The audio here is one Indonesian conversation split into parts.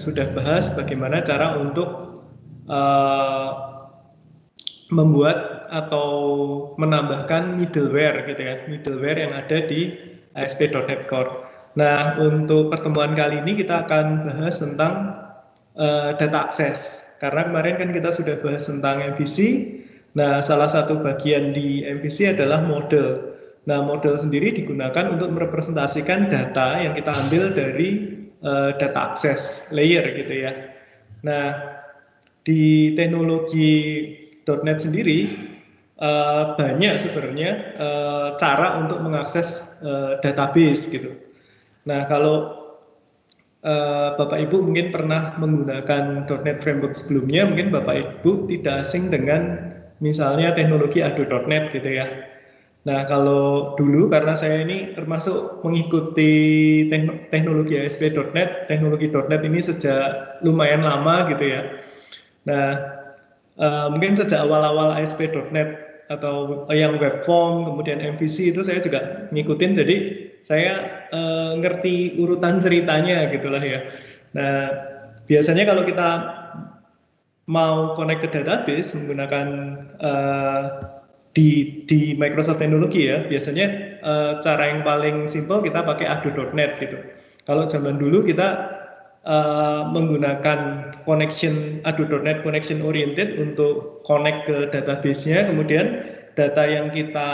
sudah bahas bagaimana cara untuk membuat atau menambahkan middleware gitu ya, middleware yang ada di ASP.NET Core. Nah, untuk pertemuan kali ini kita akan bahas tentang data access. Karena kemarin kan kita sudah bahas tentang MVC. Nah, salah satu bagian di MVC adalah model. Nah, model sendiri digunakan untuk merepresentasikan data yang kita ambil dari data access layer gitu ya. Nah, di teknologi .NET sendiri banyak sebenarnya cara untuk mengakses database gitu. Nah, kalau Bapak Ibu mungkin pernah menggunakan .NET Framework sebelumnya, mungkin Bapak Ibu tidak asing dengan misalnya teknologi Ado.NET gitu ya. Nah, kalau dulu karena saya ini termasuk mengikuti teknologi ASP.NET, teknologi .NET ini sejak lumayan lama gitu ya. Nah, mungkin sejak awal-awal ASP.NET atau yang web form, kemudian MVC itu saya juga ngikutin, jadi saya ngerti urutan ceritanya gitulah ya. Nah, biasanya kalau kita mau connect ke database menggunakan di Microsoft Teknologi ya, biasanya cara yang paling simple kita pakai Ado.NET gitu. Kalau zaman dulu kita menggunakan connection Ado.NET connection oriented untuk connect ke database-nya, kemudian data yang kita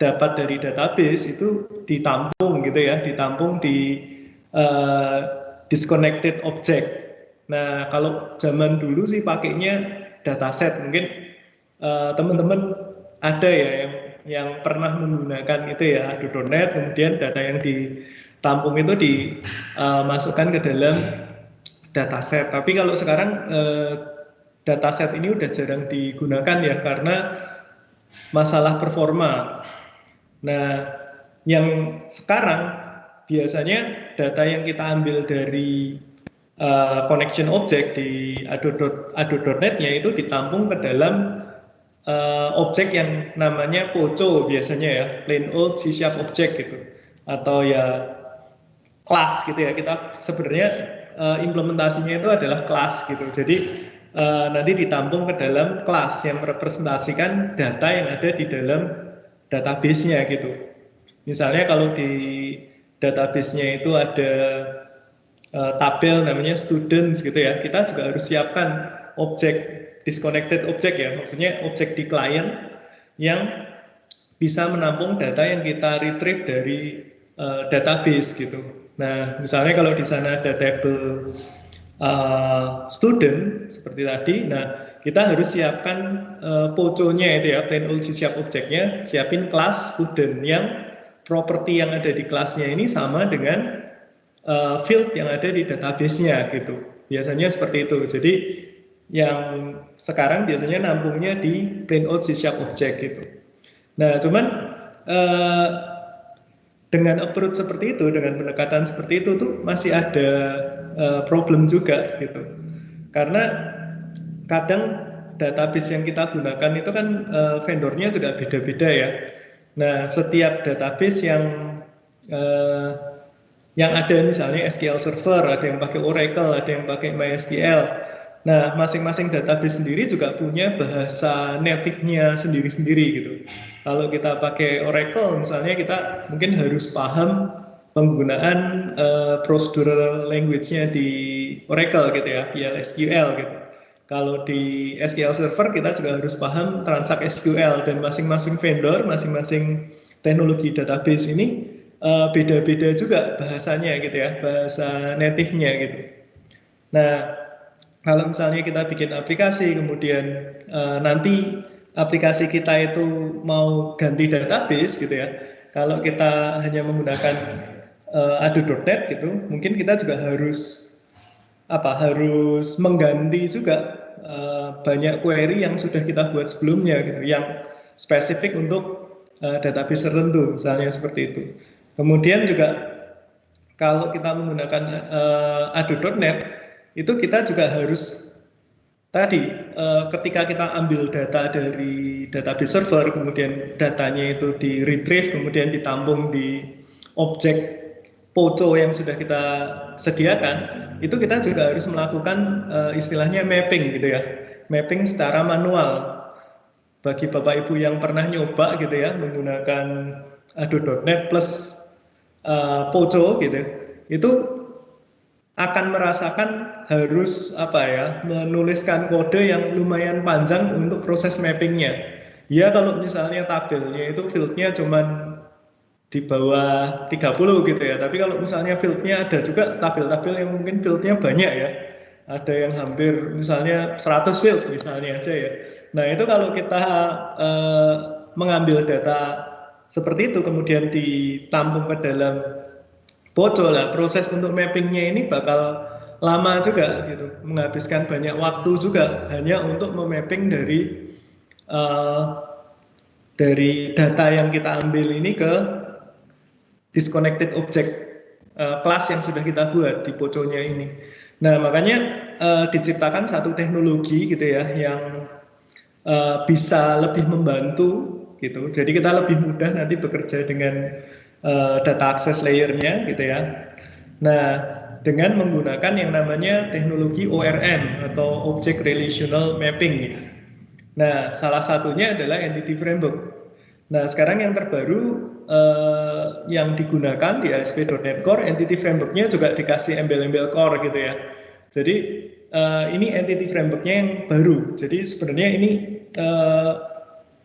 dapat dari database itu ditampung gitu ya, ditampung di disconnected object. Nah, kalau zaman dulu sih pakainya dataset. Mungkin teman-teman ada ya yang pernah menggunakan itu ya Ado.NET, kemudian data yang ditampung itu dimasukkan ke dalam dataset. Tapi kalau sekarang dataset ini udah jarang digunakan ya karena masalah performa. Nah, yang sekarang biasanya data yang kita ambil dari connection object di Ado.NET-nya itu ditampung ke dalam objek yang namanya POCO biasanya ya, plain old C# object gitu, atau ya kelas gitu ya. Kita sebenarnya implementasinya itu adalah kelas gitu. Jadi nanti ditampung ke dalam kelas yang merepresentasikan data yang ada di dalam database-nya gitu. Misalnya kalau di database-nya itu ada tabel namanya students gitu ya, kita juga harus siapkan objek disconnected object ya, maksudnya objek di client yang bisa menampung data yang kita retrieve dari database gitu. Nah, misalnya kalau di sana ada tabel student seperti tadi, nah kita harus siapkan POCO-nya itu ya, plain old C# objeknya, siapin kelas student yang properti yang ada di kelasnya ini sama dengan field yang ada di database-nya gitu. Biasanya seperti itu. Jadi yang sekarang biasanya nampungnya di plain old C# object gitu. Nah, cuman dengan approach seperti itu, dengan pendekatan seperti itu tuh masih ada problem juga gitu. Karena kadang database yang kita gunakan itu kan vendornya juga beda-beda ya. Nah, setiap database yang ada misalnya SQL Server, ada yang pakai Oracle, ada yang pakai MySQL. Nah, masing-masing database sendiri juga punya bahasa native-nya sendiri-sendiri gitu. Kalau kita pakai Oracle, misalnya kita mungkin harus paham penggunaan procedural language-nya di Oracle gitu ya, PL/SQL gitu. Kalau di SQL Server kita juga harus paham transact SQL, dan masing-masing vendor, masing-masing teknologi database ini beda-beda juga bahasanya gitu ya, bahasa native-nya gitu. Nah, kalau misalnya kita bikin aplikasi, kemudian nanti aplikasi kita itu mau ganti database gitu ya, kalau kita hanya menggunakan Ado.NET gitu, mungkin kita juga harus mengganti juga banyak query yang sudah kita buat sebelumnya gitu, yang spesifik untuk database tertentu, misalnya seperti itu. Kemudian juga kalau kita menggunakan Ado.NET, itu kita juga harus tadi ketika kita ambil data dari database server, kemudian datanya itu di retrieve, kemudian ditampung di objek POCO yang sudah kita sediakan, itu kita juga harus melakukan istilahnya mapping gitu ya, mapping secara manual. Bagi Bapak Ibu yang pernah nyoba gitu ya menggunakan Ado.NET plus POCO gitu, itu akan merasakan harus apa ya, menuliskan kode yang lumayan panjang untuk proses mappingnya. Ya kalau misalnya tabelnya itu fieldnya cuman di bawah 30 gitu ya, tapi kalau misalnya fieldnya ada juga tabel-tabel yang mungkin fieldnya banyak ya, ada yang hampir misalnya 100 field misalnya aja ya. Nah itu kalau kita mengambil data seperti itu kemudian ditampung ke dalam bocor lah, proses untuk mappingnya ini bakal lama juga gitu, menghabiskan banyak waktu juga hanya untuk memapping uh, dari data yang kita ambil ini ke disconnected object kelas yang sudah kita buat di poconya ini. Nah makanya diciptakan satu teknologi gitu ya yang bisa lebih membantu gitu. Jadi kita lebih mudah nanti bekerja dengan data access layer-nya gitu ya. Nah, dengan menggunakan yang namanya teknologi ORM atau Object Relational Mapping gitu. Nah, salah satunya adalah Entity Framework. Nah, sekarang yang terbaru yang digunakan di ASP.NET Core, Entity Framework-nya juga dikasih embel-embel core gitu ya. Jadi ini Entity Framework-nya yang baru. Jadi sebenarnya ini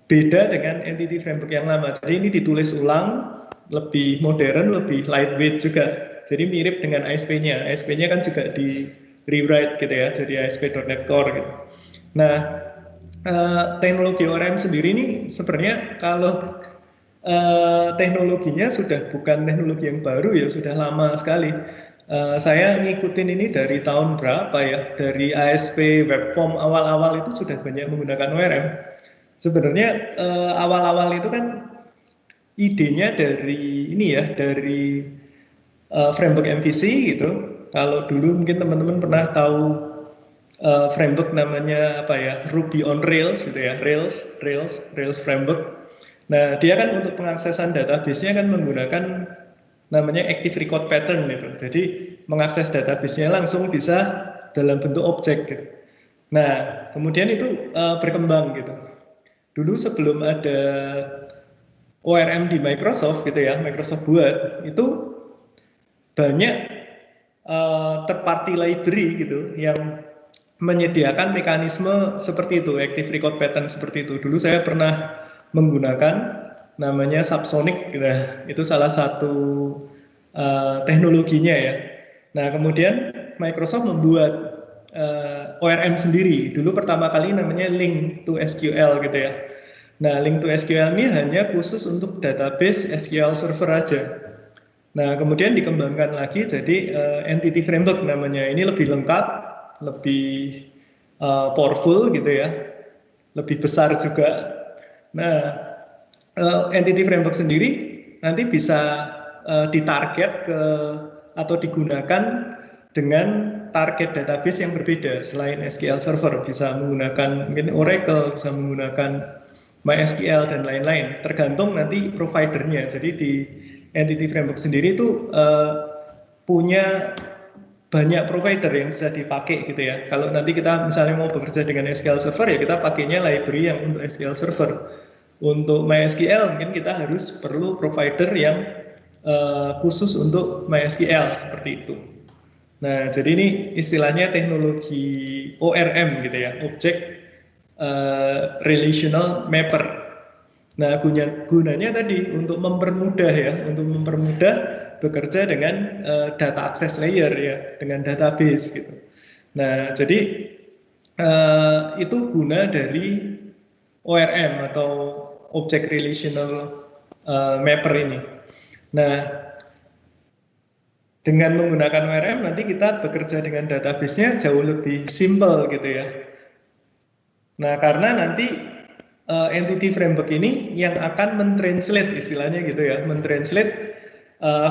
beda dengan Entity Framework yang lama. Jadi ini ditulis ulang, lebih modern, lebih lightweight juga. Jadi mirip dengan ASP-nya. ASP-nya kan juga di rewrite gitu ya, jadi ASP.NET Core gitu. Nah, teknologi ORM sendiri ini sebenarnya kalau teknologinya sudah bukan teknologi yang baru ya, sudah lama sekali. Saya ngikutin ini dari tahun berapa ya, dari ASP Webform awal-awal itu sudah banyak menggunakan ORM. Sebenarnya awal-awal itu kan idenya dari ini ya, dari framework MVC gitu. Kalau dulu mungkin teman-teman pernah tahu framework namanya apa ya, Ruby on Rails gitu ya, Rails framework. Nah dia kan untuk pengaksesan database-nya kan menggunakan namanya active record pattern gitu. Jadi mengakses database-nya langsung bisa dalam bentuk objek gitu. Nah kemudian itu berkembang gitu. Dulu sebelum ada ORM di Microsoft gitu ya, Microsoft buat itu banyak third party library gitu yang menyediakan mekanisme seperti itu, active record pattern seperti itu. Dulu saya pernah menggunakan namanya Subsonic gitu. Itu salah satu teknologinya ya. Nah, kemudian Microsoft membuat ORM sendiri. Dulu pertama kali namanya Link to SQL gitu ya. Nah, Link to SQL ini hanya khusus untuk database SQL Server aja. Nah, kemudian dikembangkan lagi jadi Entity Framework namanya. Ini lebih lengkap, lebih powerful gitu ya, lebih besar juga. Nah, Entity Framework sendiri nanti bisa ditarget ke atau digunakan dengan target database yang berbeda selain SQL Server, bisa menggunakan mungkin Oracle, bisa menggunakan MySQL dan lain-lain, tergantung nanti providernya. Jadi di Entity Framework sendiri itu punya banyak provider yang bisa dipakai gitu ya. Kalau nanti kita misalnya mau bekerja dengan SQL Server ya kita pakainya library yang untuk SQL Server. Untuk MySQL mungkin kita harus perlu provider yang khusus untuk MySQL seperti itu. Nah, jadi ini istilahnya teknologi ORM gitu ya, Object Relational Mapper. Nah, gunanya tadi untuk mempermudah ya, untuk mempermudah bekerja dengan data access layer ya, dengan database gitu. Nah, jadi itu guna dari ORM atau Object Relational Mapper ini. Nah, dengan menggunakan ORM nanti kita bekerja dengan database-nya jauh lebih simple gitu ya. Nah, karena nanti Entity Framework ini yang akan mentranslate istilahnya gitu ya, mentranslate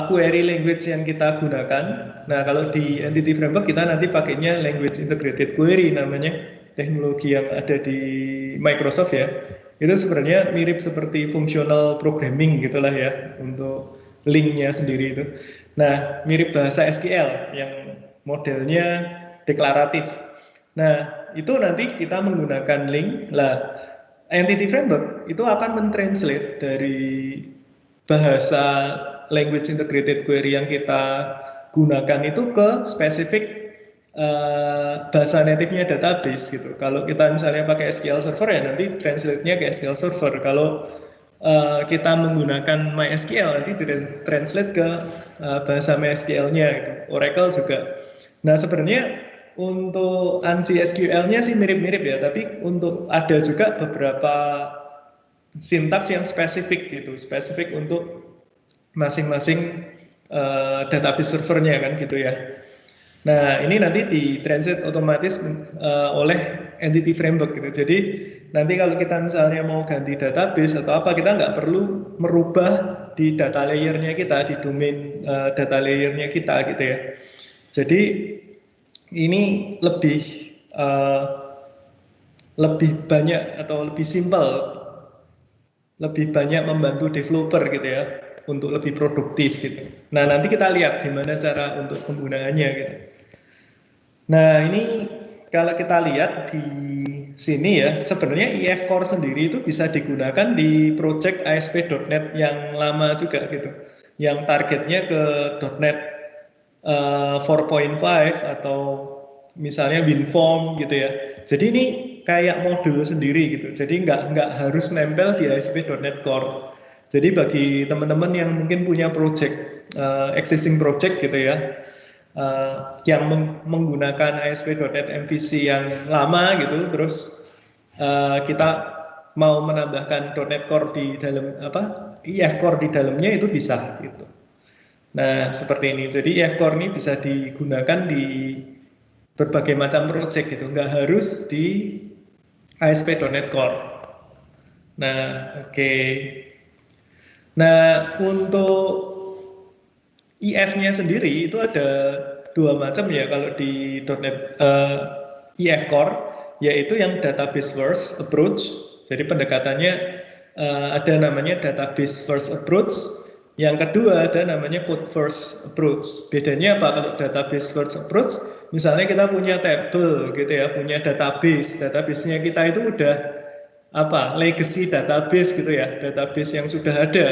query language yang kita gunakan. Nah, kalau di Entity Framework kita nanti pakainya Language Integrated Query namanya, teknologi yang ada di Microsoft ya. Itu sebenarnya mirip seperti functional programming gitulah ya untuk linknya sendiri itu. Nah, mirip bahasa SQL yang modelnya deklaratif. Nah, itu nanti kita menggunakan link. Lah, Entity Framework itu akan mentranslate dari bahasa language integrated query yang kita gunakan itu ke spesifik bahasa native-nya database gitu. Kalau kita misalnya pakai SQL Server ya nanti translate-nya ke SQL Server. Kalau kita menggunakan MySQL nanti translate ke bahasa MySQL-nya gitu. Oracle juga. Nah, sebenarnya untuk ANSI SQL-nya sih mirip-mirip ya, tapi untuk ada juga beberapa sintaks yang spesifik gitu, spesifik untuk masing-masing database servernya kan gitu ya. Nah, ini nanti di-translate otomatis oleh Entity Framework gitu. Jadi nanti kalau kita misalnya mau ganti database atau apa, kita nggak perlu merubah di data layer-nya kita, di domain data layer-nya kita gitu ya. Jadi ini lebih banyak atau lebih simpel, lebih banyak membantu developer gitu ya untuk lebih produktif gitu. Nah, nanti kita lihat gimana cara untuk penggunaannya gitu. Nah, ini kalau kita lihat di sini ya, sebenarnya IF Core sendiri itu bisa digunakan di project ASP.NET yang lama juga gitu. Yang targetnya ke .NET 4.5 atau misalnya WinForm gitu ya. Jadi ini kayak modul sendiri gitu. Jadi nggak harus nempel di ASP.NET Core. Jadi bagi teman-teman yang mungkin punya project, existing project gitu ya, yang menggunakan ASP.NET MVC yang lama gitu, terus kita mau menambahkan .NET Core di dalam IF Core di dalamnya itu bisa gitu. Nah, seperti ini. Jadi IF Core ini bisa digunakan di berbagai macam project gitu, nggak harus di ASP.NET Core. Nah, oke. Nah, untuk IF-nya sendiri itu ada dua macam ya kalau di .NET IF Core, yaitu yang database first approach. Jadi pendekatannya ada namanya database first approach. Yang kedua ada namanya code first approach. Bedanya apa kalau database first approach? Misalnya kita punya table gitu ya, punya database. Database-nya kita itu udah legacy database gitu ya, database yang sudah ada.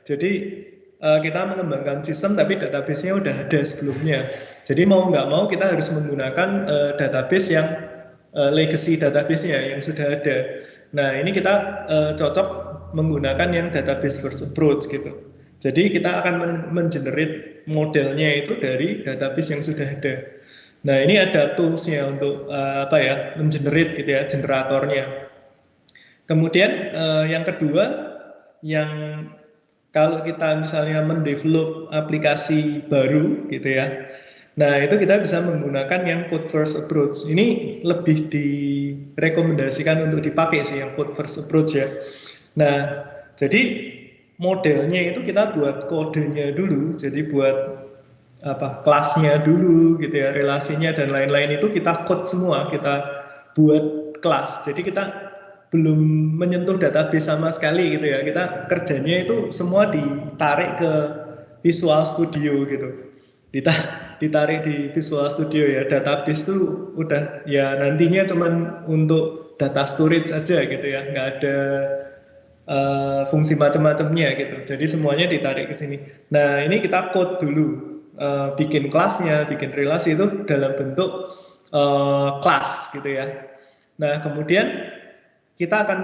Jadi kita mengembangkan sistem tapi database-nya udah ada sebelumnya. Jadi mau nggak mau kita harus menggunakan database yang legacy database-nya yang sudah ada. Nah, ini kita cocok menggunakan yang database first approach gitu. Jadi kita akan mengenerate modelnya itu dari database yang sudah ada. Nah, ini ada tools-nya untuk mengenerate gitu ya, generatornya. Kemudian yang kedua, yang kalau kita misalnya mendevelop aplikasi baru gitu ya, nah itu kita bisa menggunakan yang code first approach. Ini lebih direkomendasikan untuk dipakai sih yang code first approach ya. Nah, jadi modelnya itu kita buat kodenya dulu, jadi buat kelasnya dulu gitu ya, relasinya dan lain-lain itu kita code semua, kita buat kelas. Jadi kita belum menyentuh database sama sekali gitu ya. Kita kerjanya itu semua ditarik ke Visual Studio gitu. Ditarik di Visual Studio ya. Database itu udah ya nantinya cuman untuk data storage aja gitu ya. Nggak ada fungsi macam-macamnya gitu. Jadi semuanya ditarik ke sini. Nah, ini kita code dulu. Bikin kelasnya, bikin relasi itu dalam bentuk kelas gitu ya. Nah, kemudian kita akan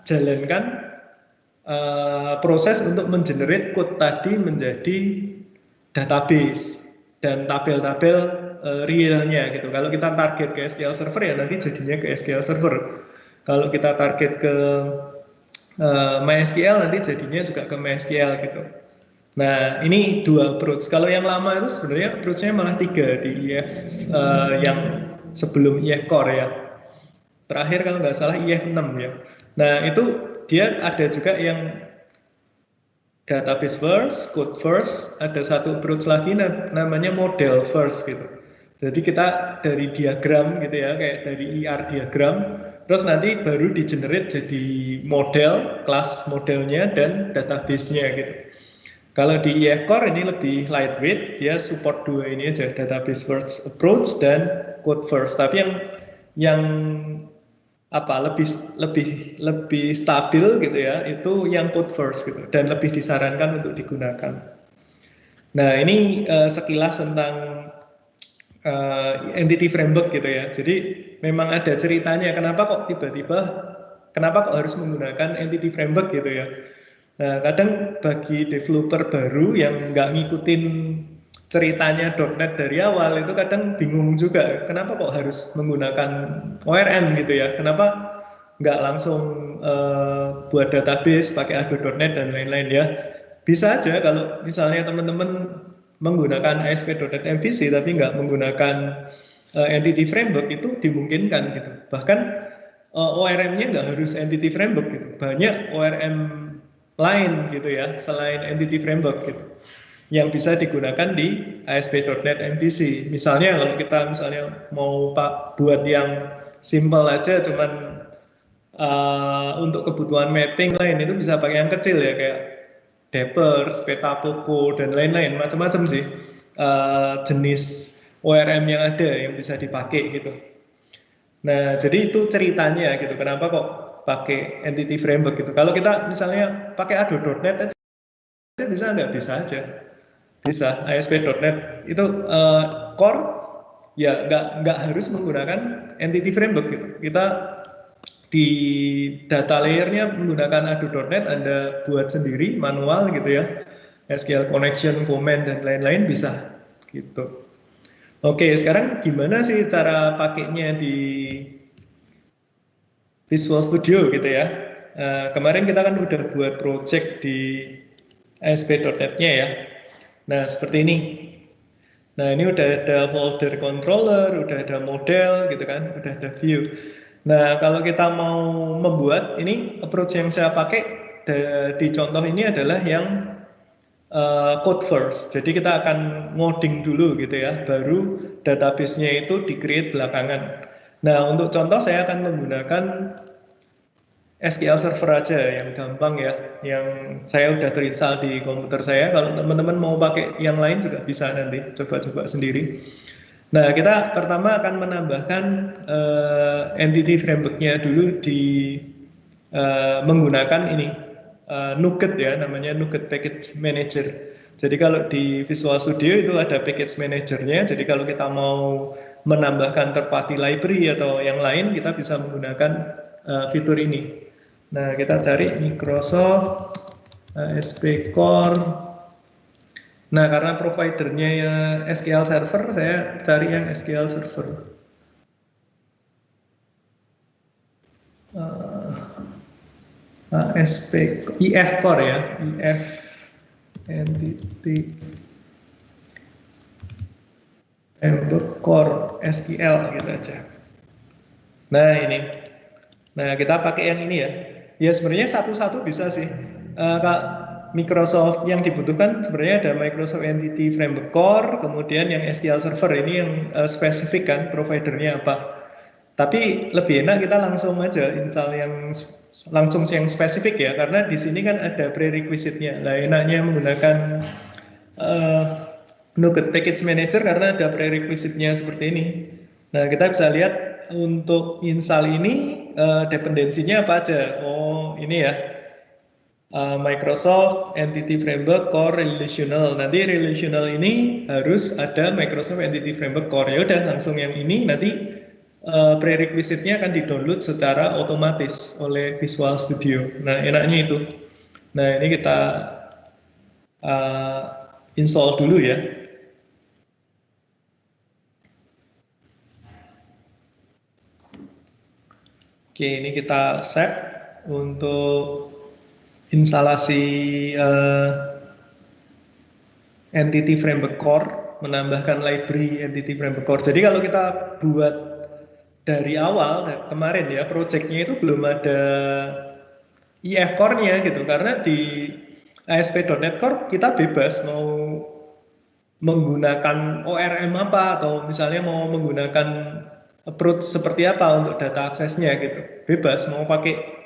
jalankan proses untuk mengenerate code tadi menjadi database dan tabel-tabel realnya gitu. Kalau kita target ke SQL Server ya nanti jadinya ke SQL Server. Kalau kita target ke MySQL nanti jadinya juga ke MySQL gitu. Nah, ini dua approach. Kalau yang lama itu sebenarnya approach-nya malah 3 di IF yang sebelum IF Core ya. Terakhir kalau nggak salah IF 6 ya. Nah, itu dia ada juga yang database first, code first, ada satu approach lagi namanya model first gitu. Jadi kita dari diagram gitu ya, kayak dari IR diagram, terus nanti baru di-generate jadi model, kelas modelnya dan database-nya gitu. Kalau di EF Core ini lebih lightweight, dia support dua ini aja, database first approach dan code first. Tapi yang apa lebih stabil gitu ya, itu yang code first gitu dan lebih disarankan untuk digunakan. Nah, ini sekilas tentang entity framework gitu ya. Jadi memang ada ceritanya kenapa kok kenapa kok harus menggunakan entity framework gitu ya. Nah, kadang bagi developer baru yang nggak ngikutin ceritanya .NET dari awal itu kadang bingung juga kenapa kok harus menggunakan ORM gitu ya. Kenapa nggak langsung buat database pakai Ado.NET dan lain-lain ya. Bisa aja kalau misalnya teman-teman menggunakan ASP.NET MVC tapi nggak menggunakan entity framework itu dimungkinkan gitu. Bahkan ORM-nya nggak harus entity framework gitu. Banyak ORM lain gitu ya selain entity framework gitu yang bisa digunakan di ASP.NET MVC. Misalnya kalau kita mau buat yang simple aja cuman untuk kebutuhan mapping lain itu bisa pakai yang kecil ya kayak Dapers, Petapoco dan lain-lain macam-macam sih jenis ORM yang ada yang bisa dipakai gitu. Nah jadi itu ceritanya gitu kenapa kok pakai entity framework gitu. Kalau kita misalnya pakai Ado.NET aja bisa nggak? Bisa aja. Bisa ASP.NET itu core ya nggak harus menggunakan entity framework gitu. Kita di data layernya menggunakan Ado.NET Anda buat sendiri manual gitu ya, SQL connection, comment dan lain-lain bisa gitu. Oke, sekarang gimana sih cara pakainya di Visual Studio gitu ya. Kemarin kita kan udah buat project di ASP.NET-nya ya. Nah, seperti ini. Nah, ini udah ada folder controller, udah ada model gitu kan, udah ada view. Nah, kalau kita mau membuat, ini approach yang saya pakai di contoh ini adalah yang code first. Jadi kita akan ngoding dulu gitu ya, baru database-nya itu di-create belakangan. Nah, untuk contoh saya akan menggunakan SQL Server aja yang gampang ya, yang saya udah terinstall di komputer saya. Kalau teman-teman mau pakai yang lain juga bisa nanti, coba-coba sendiri. Nah, kita pertama akan menambahkan entity framework-nya dulu di menggunakan ini Nugget ya, namanya Nugget Package Manager. Jadi kalau di Visual Studio itu ada package manajernya. Jadi kalau kita mau menambahkan third party library atau yang lain, kita bisa menggunakan fitur ini. Nah, kita cari Microsoft ASP Core. Nah, karena providernya ya SQL Server, saya cari yang SQL Server. ASP IF Core ya, IF Entity Framework Core SQL gitu aja. Nah, ini. Nah, kita pakai yang ini ya. Ya sebenarnya satu-satu bisa sih. Microsoft yang dibutuhkan sebenarnya ada Microsoft Entity Framework Core, kemudian yang SQL Server ini yang spesifik kan providernya apa. Tapi lebih enak kita langsung aja install yang langsung yang spesifik ya, karena di sini kan ada prerequisite-nya. Nah, enaknya menggunakan Nugget Package Manager karena ada prerequisite-nya seperti ini. Nah, kita bisa lihat untuk install ini dependensinya apa aja. Oh, ini ya. Microsoft Entity Framework Core Relational. Nanti relational ini harus ada Microsoft Entity Framework Core. Ya udah langsung yang ini nanti prerequisite-nya akan di-download secara otomatis oleh Visual Studio. Nah, enaknya itu. Nah, ini kita install dulu ya. Oke, ini kita set untuk instalasi Entity Framework Core, menambahkan library Entity Framework Core. Jadi kalau kita buat dari awal kemarin ya, projectnya itu belum ada IF Core-nya gitu, karena di ASP.NET Core kita bebas mau menggunakan ORM apa atau misalnya mau menggunakan approach seperti apa untuk data aksesnya gitu. Bebas mau pakai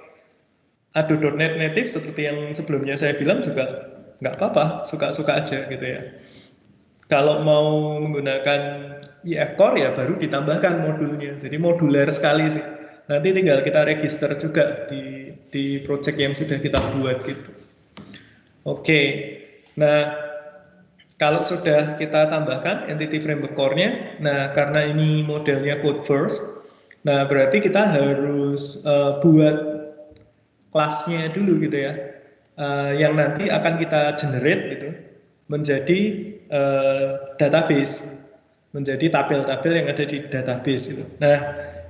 Ado.NET Native seperti yang sebelumnya saya bilang juga nggak apa-apa, suka-suka aja gitu ya. Kalau mau menggunakan IF Core ya baru ditambahkan modulnya. Jadi moduler sekali sih. Nanti tinggal kita register juga di project yang sudah kita buat gitu. Oke. Nah, kalau sudah kita tambahkan Entity Framework Core-nya, nah karena ini modelnya code first, nah berarti kita harus buat kelasnya dulu gitu ya, yang nanti akan kita generate gitu menjadi database, menjadi tabel-tabel yang ada di database gitu. Nah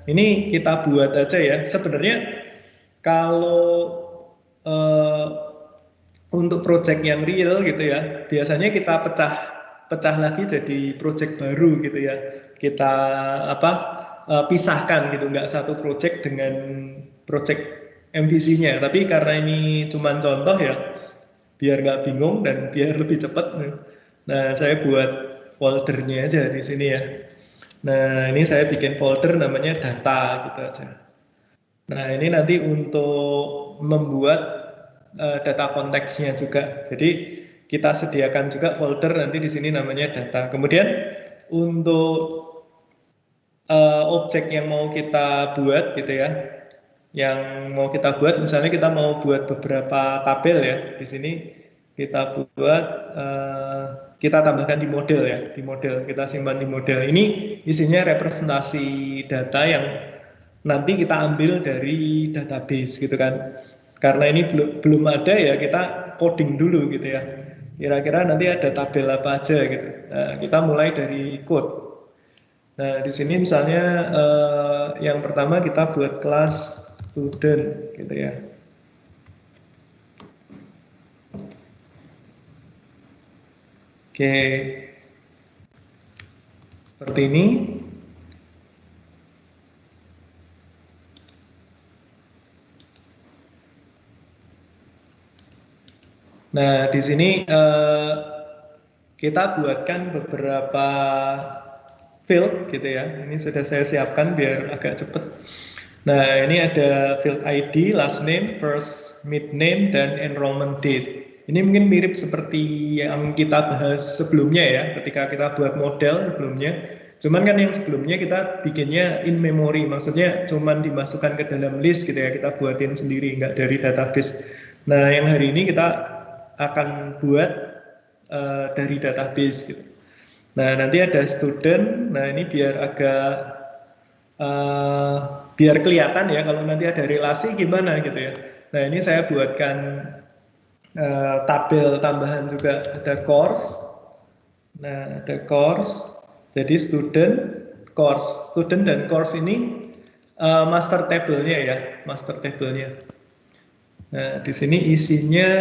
ini kita buat aja ya. Sebenarnya kalau uh, untuk project yang real gitu ya, biasanya kita pecah lagi jadi project baru gitu ya. Kita apa pisahkan gitu, nggak satu project dengan project MVC-nya. Tapi karena ini cuma contoh ya, biar nggak bingung dan biar lebih cepat. Nah, saya buat foldernya aja di sini ya. Nah, ini saya bikin folder namanya data gitu aja. Nah, ini nanti untuk membuat data konteksnya juga. Jadi kita sediakan juga folder nanti di sini namanya data. Kemudian untuk objek yang mau kita buat gitu ya, yang mau kita buat, misalnya kita mau buat beberapa tabel ya, di sini kita buat, kita tambahkan di model ya, di model, kita simpan di model. Ini isinya representasi data yang nanti kita ambil dari database gitu kan. Karena ini belum ada ya, kita coding dulu gitu ya. Kira-kira nanti ada tabel apa aja gitu. Nah, kita mulai dari code. Nah, di sini misalnya yang pertama kita buat kelas student gitu ya. Oke, seperti ini. Nah, di sini kita buatkan beberapa field gitu ya. Ini sudah saya siapkan biar agak cepat. Nah, ini ada field ID, last name, first, mid name, dan enrollment date. Ini mungkin mirip seperti yang kita bahas sebelumnya ya, ketika kita buat model sebelumnya. Cuman kan yang sebelumnya kita bikinnya in memory, maksudnya cuman dimasukkan ke dalam list gitu ya, kita buatin sendiri, nggak dari database. Nah, yang hari ini kita akan buat dari database gitu. Nah, nanti ada student. Nah, ini biar agak biar kelihatan ya kalau nanti ada relasi gimana gitu ya. Nah, ini saya buatkan tabel tambahan juga, ada course. Nah, ada course. Jadi student, course. Student dan course ini master table-nya ya, master table-nya. Nah, di sini isinya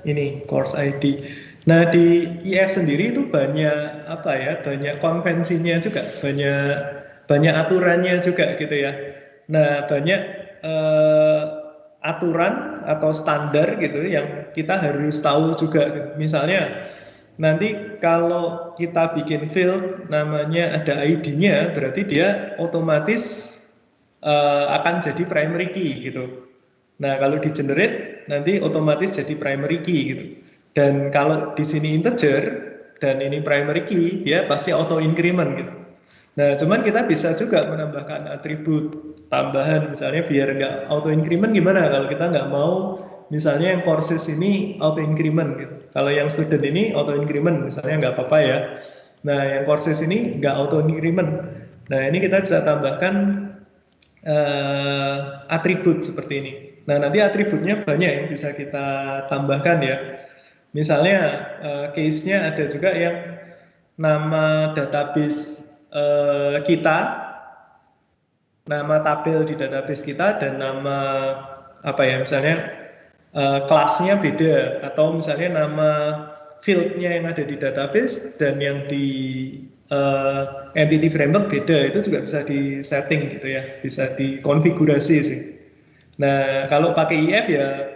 ini course ID. Nah, di IF sendiri itu banyak apa ya? Banyak konvensinya juga, banyak aturannya juga gitu ya. Nah, banyak aturan atau standar gitu yang kita harus tahu juga. Misalnya nanti kalau kita bikin field namanya ada ID-nya, berarti dia otomatis akan jadi primary key gitu. Nah, kalau di generate nanti otomatis jadi primary key gitu. Dan kalau di sini integer dan ini primary key, dia pasti auto increment gitu. Nah, cuman kita bisa juga menambahkan atribut tambahan, misalnya biar nggak auto increment gimana kalau kita nggak mau, misalnya yang courses ini auto increment gitu. Kalau yang student ini auto increment, misalnya nggak apa-apa ya. Nah, yang courses ini nggak auto increment. Nah, ini kita bisa tambahkan atribut seperti ini. Nah, nanti atributnya banyak yang bisa kita tambahkan ya. Misalnya case-nya ada juga yang nama database kita, nama tabel di database kita, dan nama apa ya, misalnya kelasnya beda, atau misalnya nama field-nya yang ada di database dan yang di entity framework beda, itu juga bisa di setting gitu ya, bisa dikonfigurasi sih. Nah, kalau pakai IF ya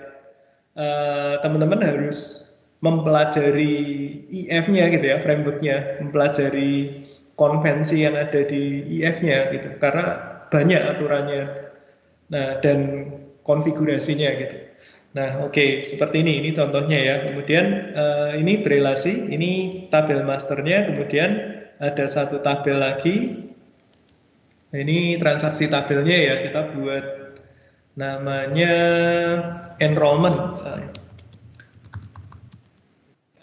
teman-teman harus mempelajari IF-nya gitu ya, framework-nya, mempelajari konvensi yang ada di IF-nya gitu, karena banyak aturannya. Nah, dan konfigurasinya gitu. Nah, oke, seperti ini contohnya ya. Kemudian ini berelasi, ini tabel masternya, kemudian ada satu tabel lagi. Nah, ini transaksi tabelnya ya, kita buat namanya enrollment misalnya.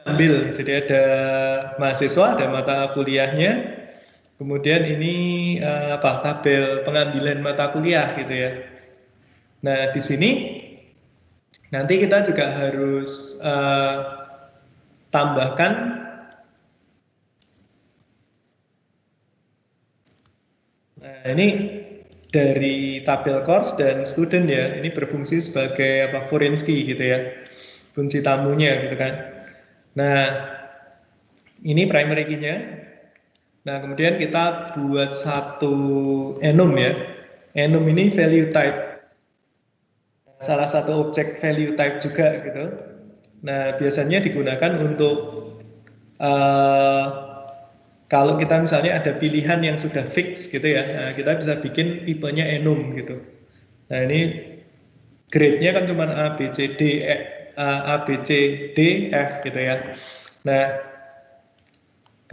Ambil, jadi ada mahasiswa, ada mata kuliahnya, kemudian ini apa tabel pengambilan mata kuliah gitu ya. Nah, di sini nanti kita juga harus tambahkan ini dari tabel course dan student ya, ini berfungsi sebagai apa Forenski gitu ya, fungsi tamunya gitu kan. Nah, ini primary key-nya. Nah, kemudian kita buat satu enum ya. Enum ini value type, salah satu objek value type juga gitu. Nah, biasanya digunakan untuk uh, kalau kita misalnya ada pilihan yang sudah fix gitu ya, nah kita bisa bikin tipenya enum gitu. Nah ini grade-nya kan cuma A, B, C, D, A, B, C, D, F gitu ya. Nah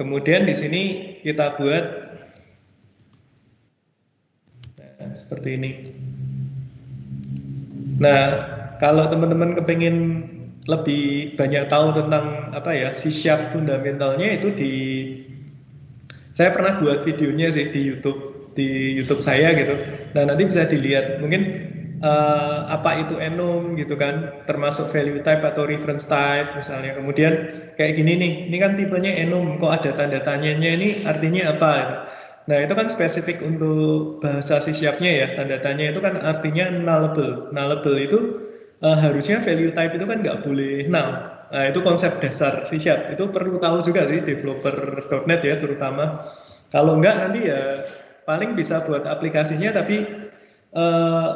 kemudian di sini kita buat seperti ini. Nah kalau teman-teman kepingin lebih banyak tahu tentang apa ya C# fundamentalnya itu saya pernah buat videonya sih di YouTube saya gitu. Nah nanti bisa dilihat mungkin apa itu enum gitu kan, termasuk value type atau reference type misalnya. Kemudian kayak gini nih, ini kan tipenya enum, kok ada tanda tanyanya ini artinya apa? Nah itu kan spesifik untuk bahasa C# ya, tanda tanya itu kan artinya nullable. Nullable itu harusnya value type itu kan nggak boleh null. Nah, itu konsep dasar C#. Itu perlu tahu juga sih developer.net ya terutama. Kalau enggak nanti ya paling bisa buat aplikasinya tapi eh,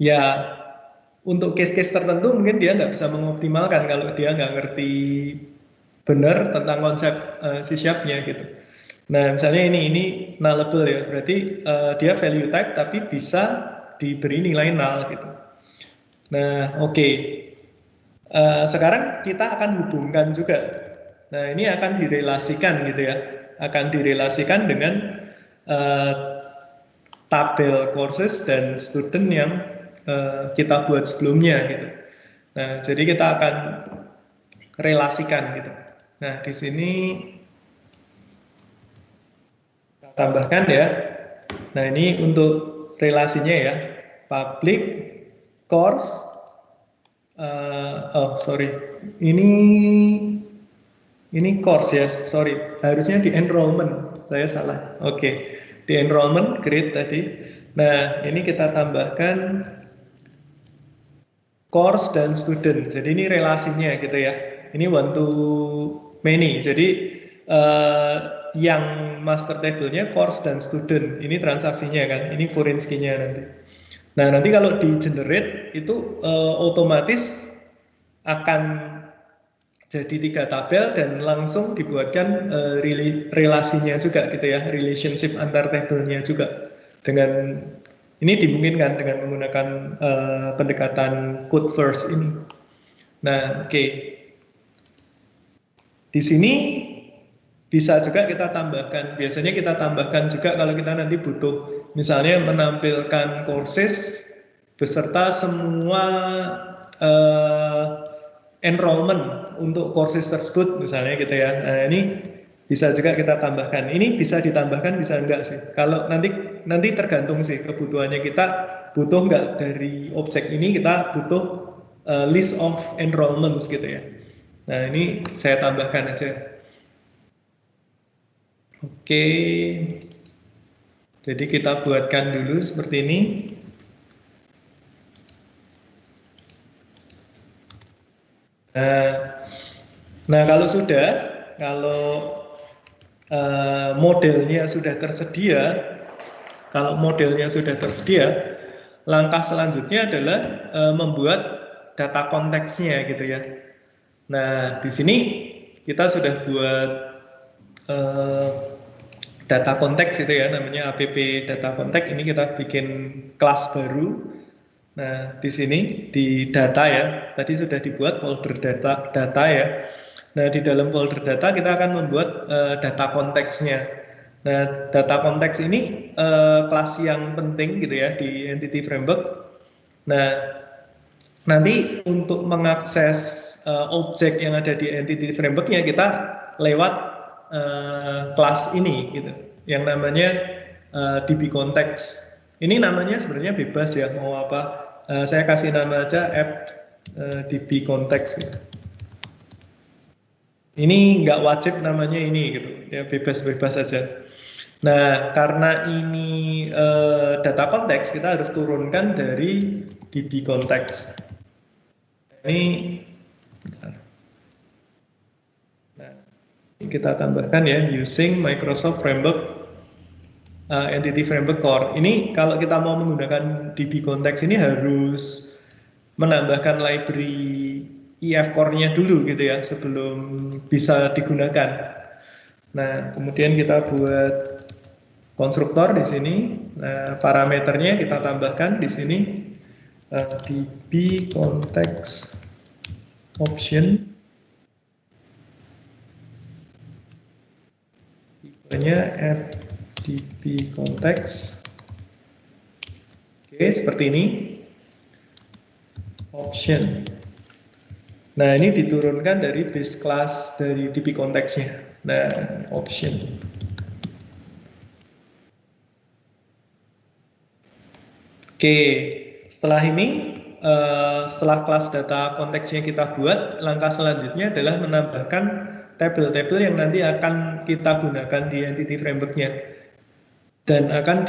ya untuk case-case tertentu mungkin dia nggak bisa mengoptimalkan kalau dia nggak ngerti benar tentang konsep C#-nya gitu. Nah, misalnya ini nullable ya, berarti dia value type tapi bisa diberi nilai null gitu. Nah, oke. Sekarang kita akan hubungkan juga. Nah, ini akan direlasikan gitu ya. Akan direlasikan dengan uh, tabel courses dan student yang kita buat sebelumnya gitu. Nah, jadi kita akan relasikan gitu. Nah, di sini tambahkan ya. Nah, ini untuk relasinya ya. Public course oh sorry, ini course ya, sorry, harusnya di enrollment, saya salah. Oke, di enrollment grade tadi. Nah, ini kita tambahkan course dan student. Jadi ini relasinya gitu ya. Ini one to many. Jadi yang master table-nya course dan student. Ini transaksinya kan. Ini forenskinya nanti. Nah, nanti kalau di generate itu otomatis akan jadi 3 tabel dan langsung dibuatkan relasinya juga gitu ya, relationship antar tabelnya juga dengan ini dimungkinkan dengan menggunakan pendekatan code first ini. Nah, oke. Di sini bisa juga kita tambahkan, biasanya kita tambahkan juga kalau kita nanti butuh misalnya menampilkan courses beserta semua enrollment untuk courses tersebut misalnya gitu ya. Nah, ini bisa juga kita tambahkan. Ini bisa ditambahkan bisa enggak sih? Kalau nanti tergantung sih kebutuhannya kita butuh enggak dari objek ini kita butuh list of enrollments gitu ya. Nah, ini saya tambahkan aja. Oke. Jadi kita buatkan dulu seperti ini. Nah kalau modelnya sudah tersedia, langkah selanjutnya adalah membuat data konteksnya gitu ya. Nah di sini kita sudah buat data konteks itu ya, namanya app data konteks. Ini kita bikin kelas baru. Nah, di sini di data ya, tadi sudah dibuat folder data ya. Nah, di dalam folder data kita akan membuat data konteksnya. Nah, data konteks ini kelas yang penting gitu ya di Entity Framework. Nah, nanti untuk mengakses objek yang ada di Entity Framework-nya kita lewat kelas ini gitu, yang namanya DB Context. Ini namanya sebenarnya bebas ya, mau apa. Saya kasih nama aja app DB Context gitu. Ini nggak wajib namanya ini gitu, ya bebas-bebas saja. Nah, karena ini data konteks, kita harus turunkan dari DB Context. Ini, nah, ini kita tambahkan ya, using Microsoft Framework Entity Framework Core. Ini kalau kita mau menggunakan DB Context ini harus menambahkan library EF Core-nya dulu gitu ya, sebelum bisa digunakan. Nah, kemudian kita buat konstruktor di sini. Nah, parameternya kita tambahkan di sini DB Context Option. Tipenya add DB Context. Oke, seperti ini. Option. Nah, ini diturunkan dari base class dari DB Context-nya. Nah, option. Oke, setelah ini, setelah kelas data konteksnya kita buat, langkah selanjutnya adalah menambahkan tabel-tabel yang nanti akan kita gunakan di Entity Framework-nya. Dan akan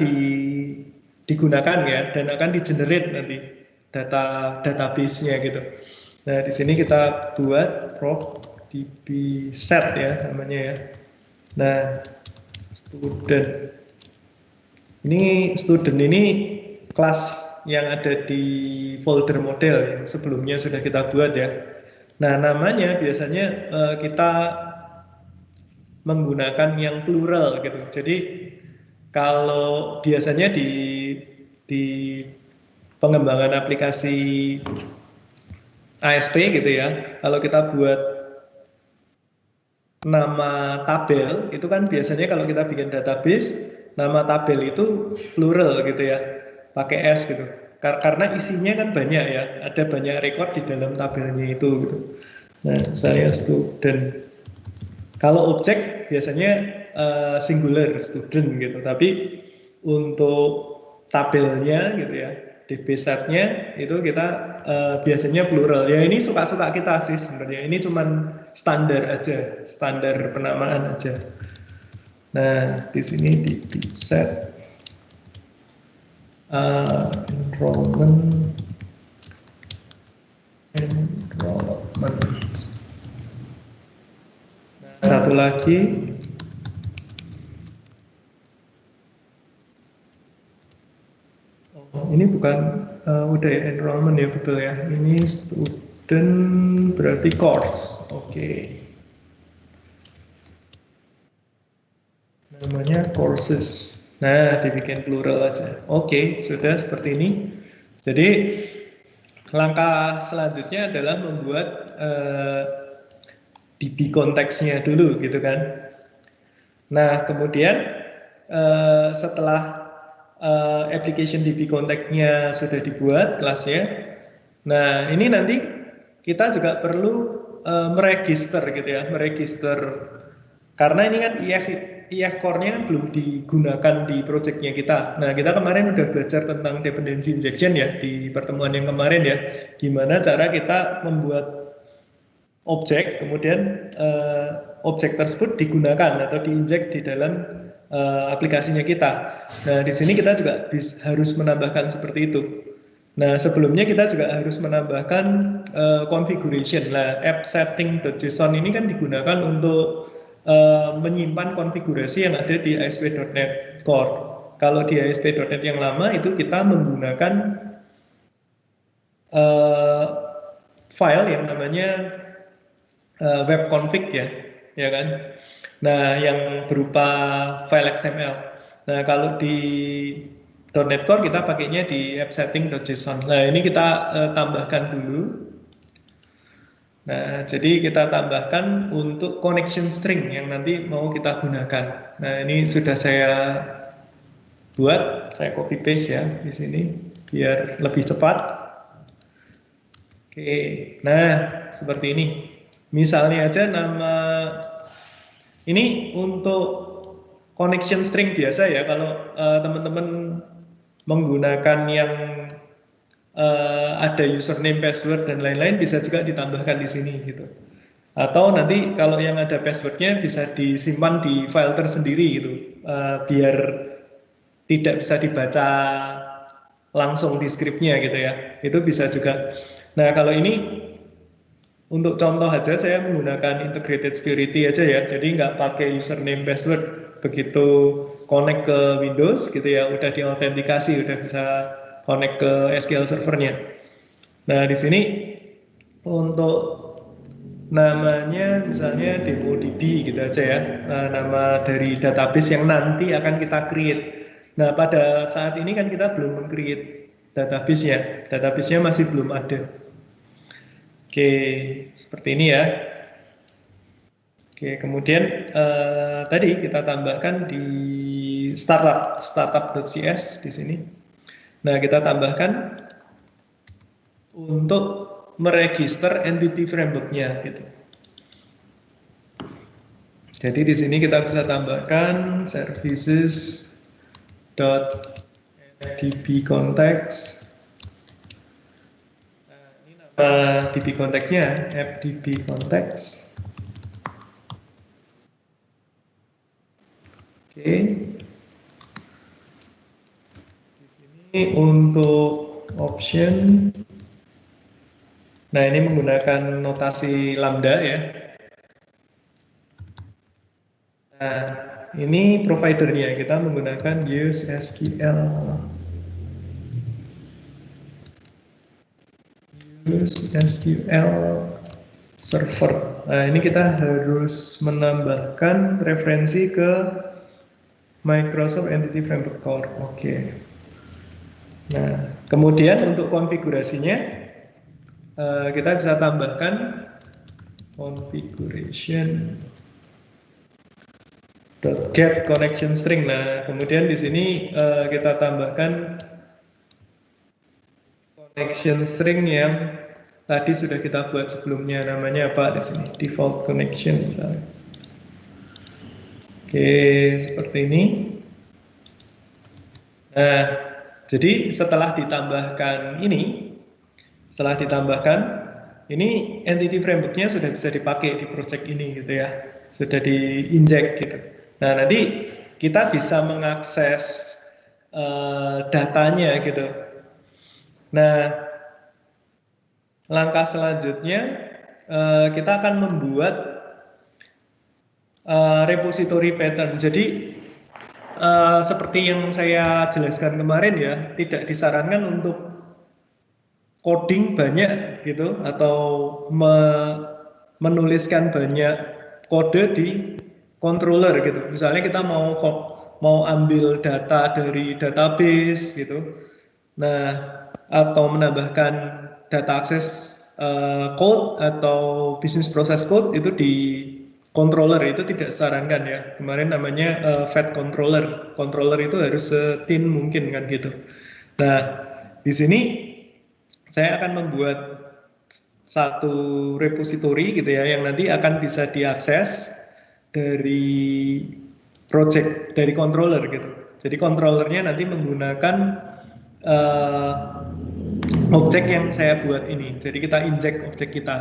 digunakan ya, dan akan di-generate nanti database-nya gitu. Nah, di sini kita buat prop db set ya namanya ya. Nah, student. Ini student ini kelas yang ada di folder model yang sebelumnya sudah kita buat ya. Nah, namanya biasanya kita menggunakan yang plural gitu. Jadi kalau biasanya di pengembangan aplikasi ASP gitu ya, kalau kita buat nama tabel itu kan biasanya kalau kita bikin database, nama tabel itu plural gitu ya, pakai S gitu. Karena isinya kan banyak ya, ada banyak record di dalam tabelnya itu gitu. Nah, saya student. Kalau objek biasanya singular student gitu, tapi untuk tabelnya gitu ya, DB set-nya itu kita biasanya plural. Ya ini suka-suka kita sih sebenarnya. Ini cuman standar aja, standar penamaan aja. Nah, di sini DB set enrollment. Nah, satu lagi ini bukan udah ya enrollment ya, betul ya, ini student berarti course. Oke. Namanya courses. Nah, dibikin plural aja. Oke, sudah seperti ini. Jadi langkah selanjutnya adalah membuat DB konteksnya dulu gitu kan. Nah, kemudian setelah application DB konteksnya sudah dibuat kelasnya, nah ini nanti kita juga perlu meregister gitu ya, meregister karena ini kan EF core-nya kan belum digunakan di projectnya kita. Nah, kita kemarin udah belajar tentang dependency injection ya di pertemuan yang kemarin ya, gimana cara kita membuat objek, kemudian objek tersebut digunakan atau diinjek di dalam aplikasinya kita. Nah, di sini kita juga harus menambahkan seperti itu. Nah, sebelumnya kita juga harus menambahkan configuration. Nah, app setting.json ini kan digunakan untuk menyimpan konfigurasi yang ada di ASP.NET Core. Kalau di ASP.NET yang lama itu kita menggunakan file yang namanya web config ya kan. Nah, yang berupa file XML. Nah, kalau di .NET Core kita pakainya di app setting.json. Nah, ini kita tambahkan dulu. Nah, jadi kita tambahkan untuk connection string yang nanti mau kita gunakan. Nah, ini sudah saya buat, saya copy paste ya di sini biar lebih cepat. Oke, nah seperti ini. Misalnya aja nama ini untuk connection string biasa ya. Kalau teman-teman menggunakan yang ada username, password dan lain-lain bisa juga ditambahkan di sini gitu. Atau nanti kalau yang ada passwordnya bisa disimpan di file tersendiri gitu, biar tidak bisa dibaca langsung di scriptnya gitu ya. Itu bisa juga. Nah kalau ini untuk contoh aja saya menggunakan integrated security aja ya. Jadi nggak pakai username password. Begitu connect ke Windows gitu ya, udah diautentikasi, udah bisa connect ke SQL servernya. Nah di sini untuk namanya misalnya DemoDB gitu aja ya, nama dari database yang nanti akan kita create. Nah pada saat ini kan kita belum meng-create database-nya masih belum ada. Oke, seperti ini ya. Oke, kemudian tadi kita tambahkan di startup.cs di sini. Nah, kita tambahkan untuk meregister entity framework-nya gitu. Jadi di sini kita bisa tambahkan services.db-context. DB context-nya fdb context. Oke. Di sini untuk option. Nah, ini menggunakan notasi lambda ya. Nah, ini providernya kita menggunakan use SQL. SQL Server. Nah, ini kita harus menambahkan referensi ke Microsoft Entity Framework Core. Oke. Nah, kemudian untuk konfigurasinya kita bisa tambahkan configuration .get connection string. Nah, kemudian di sini kita tambahkan connection string yang tadi sudah kita buat sebelumnya, namanya apa di sini? Default connection misalnya. Oke, seperti ini. Nah, jadi setelah ditambahkan ini entity framework-nya sudah bisa dipakai di project ini gitu ya. Sudah diinjek gitu. Nah, nanti kita bisa mengakses datanya gitu. Nah, langkah selanjutnya kita akan membuat repository pattern. Jadi seperti yang saya jelaskan kemarin ya, tidak disarankan untuk coding banyak gitu atau menuliskan banyak kode di controller gitu. Misalnya kita mau ambil data dari database gitu. Nah, atau menambahkan data access code atau business process code itu di controller itu tidak disarankan ya. Kemarin namanya fat controller. Controller itu harus setin mungkin kan gitu. Nah, di sini saya akan membuat satu repository gitu ya yang nanti akan bisa diakses dari project dari controller gitu. Jadi controllernya nanti menggunakan objek yang saya buat ini. Jadi kita inject objek kita.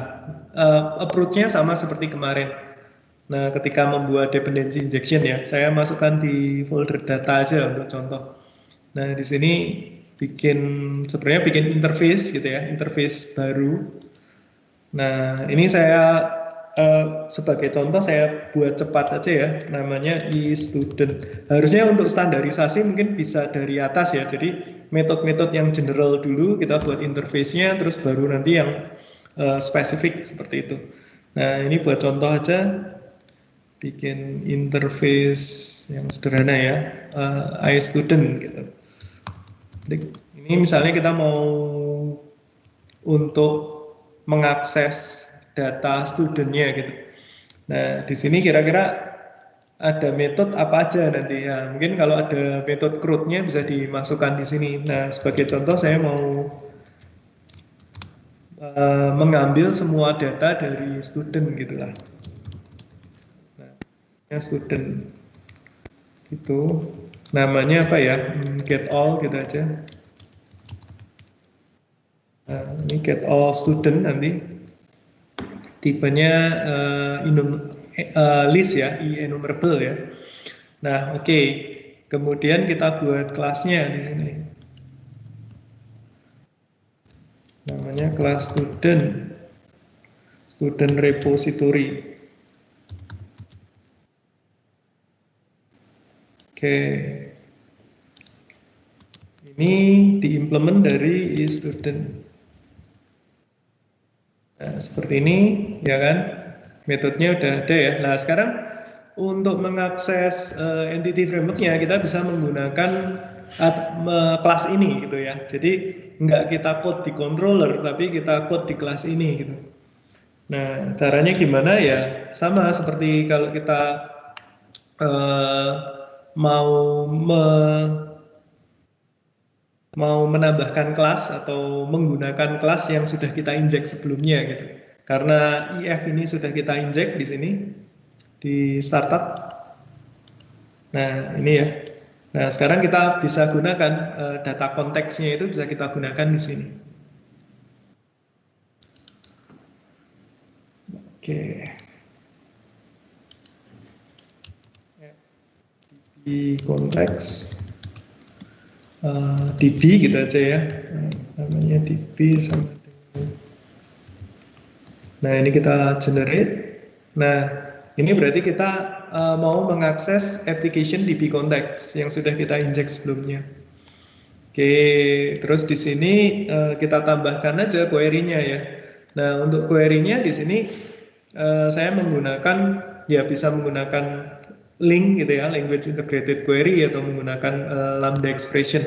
Approach-nya sama seperti kemarin. Nah, ketika membuat dependency injection ya, saya masukkan di folder data aja untuk contoh. Nah, di sini sebenarnya bikin interface gitu ya, interface baru. Nah, ini saya sebagai contoh saya buat cepat aja ya, namanya e-student. Harusnya untuk standarisasi mungkin bisa dari atas ya, jadi metode-metode yang general dulu kita buat interface-nya, terus baru nanti yang spesifik seperti itu. Nah, ini buat contoh aja, bikin interface yang sederhana ya, iStudent gitu. Ini misalnya kita mau untuk mengakses data studentnya gitu. Nah, di sini kira-kira ada metode apa aja nanti ya. Mungkin kalau ada metode CRUD-nya bisa dimasukkan di sini. Nah, sebagai contoh saya mau mengambil semua data dari student gitulah. Nah, ya student itu namanya apa ya? Get all gitu aja. Nah, ini get all student nanti tipenya list ya, enumerable ya. Nah, oke. Kemudian kita buat kelasnya di sini. Namanya kelas student repository. Oke. Ini diimplement dari student. Nah, seperti ini ya kan. Metodenya udah ada ya. Nah, sekarang untuk mengakses entity framework-nya kita bisa menggunakan kelas ini gitu ya. Jadi nggak kita code di controller tapi kita code di kelas ini gitu. Nah, caranya gimana ya? Sama seperti kalau kita mau menambahkan kelas atau menggunakan kelas yang sudah kita injek sebelumnya gitu. Karena IF ini sudah kita injek di sini di startup. Nah, ini ya. Nah, sekarang kita bisa gunakan data konteksnya itu bisa kita gunakan di sini. Oke. Di konteks DB gitu aja ya. Namanya DB sama dengan. Nah, ini kita generate. Nah, ini berarti kita mau mengakses application DB context yang sudah kita injek sebelumnya. Oke, terus di sini kita tambahkan aja query-nya ya. Nah, untuk query-nya di sini saya menggunakan ya bisa menggunakan link gitu ya, language integrated query atau menggunakan lambda expression.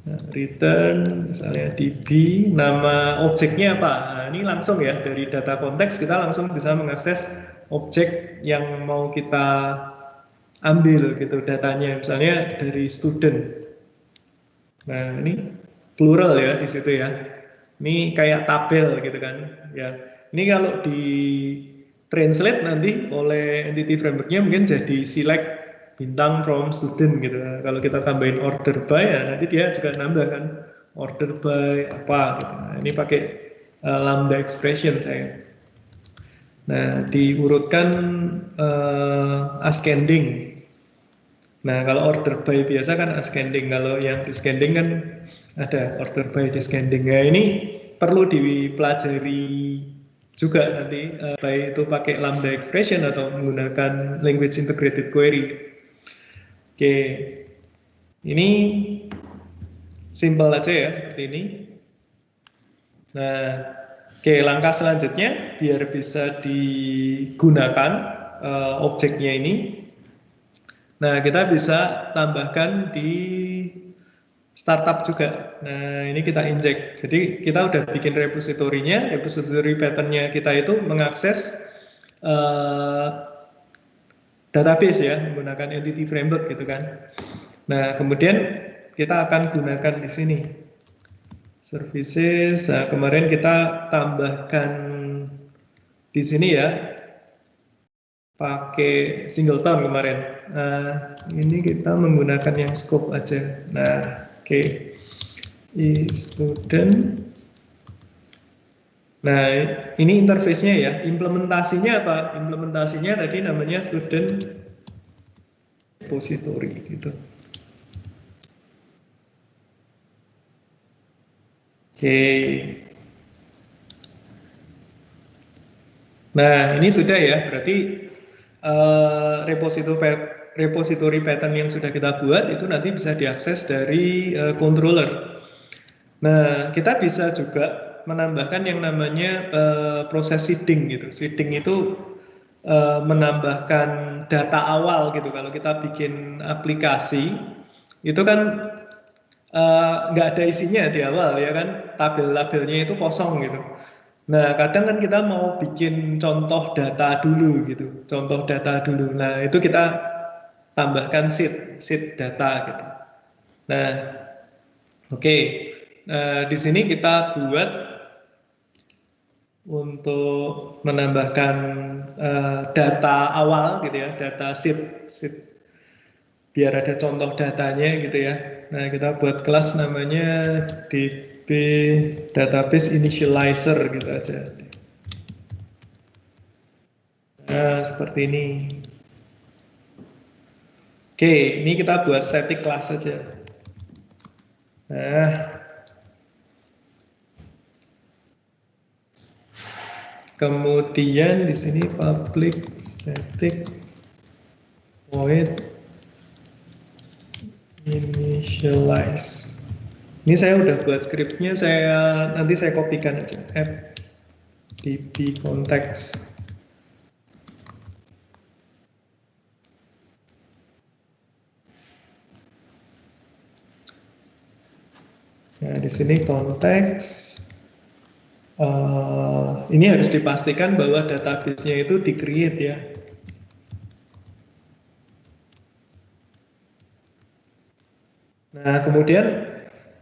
Nah, return misalnya DB, nama objeknya apa? Nah, ini langsung ya dari data konteks kita langsung bisa mengakses objek yang mau kita ambil gitu datanya, misalnya dari student. Nah, ini plural ya di situ ya. Ini kayak tabel gitu kan. Ya. Ini kalau di translate nanti oleh entity framework-nya mungkin jadi select bintang from student gitu. Nah, kalau kita tambahin order by ya nanti dia juga nambah kan order by apa gitu. Nah, ini pakai lambda expression saya. Nah, diurutkan ascending. Nah, kalau order by biasa kan ascending, kalau yang descending kan ada order by descending. Nah, ini perlu dipelajari juga nanti, baik itu pakai lambda expression atau menggunakan language integrated query. Oke, ini simple aja ya seperti ini. Nah, oke, langkah selanjutnya biar bisa digunakan objeknya ini. Nah, kita bisa tambahkan di startup juga. Nah, ini kita inject. Jadi kita udah bikin repositorinya, repository pattern-nya kita itu mengakses database ya, menggunakan entity framework gitu kan. Nah, kemudian kita akan gunakan di sini services. Nah, kemarin kita tambahkan di sini ya, pakai singleton kemarin. Nah, ini kita menggunakan yang scope aja. Nah, oke. Student. Nah, ini interface-nya ya. Implementasinya apa? Implementasinya tadi namanya student repository gitu. Oke. Nah, ini sudah ya. Berarti repository pattern yang sudah kita buat itu nanti bisa diakses dari controller. Nah, kita bisa juga menambahkan yang namanya proses seeding gitu. Seeding itu menambahkan data awal gitu. Kalau kita bikin aplikasi, itu kan nggak ada isinya di awal ya kan, tabel-tabelnya itu kosong gitu. Nah, kadang kan kita mau bikin contoh data dulu gitu, contoh data dulu. Nah, itu kita tambahkan sheet data gitu. Nah, oke. Nah, di sini kita buat untuk menambahkan data awal gitu ya, data sheet biar ada contoh datanya gitu ya. Nah, kita buat kelas namanya db database initializer gitu aja. Nah, seperti ini. Oke, ini kita buat static class saja. Nah, kemudian di sini public static void initialize. Ini saya udah buat scriptnya, nanti saya kopikan aja. fdb context. Nah, di sini konteks. Ini harus dipastikan bahwa database-nya itu di-create ya. Nah, kemudian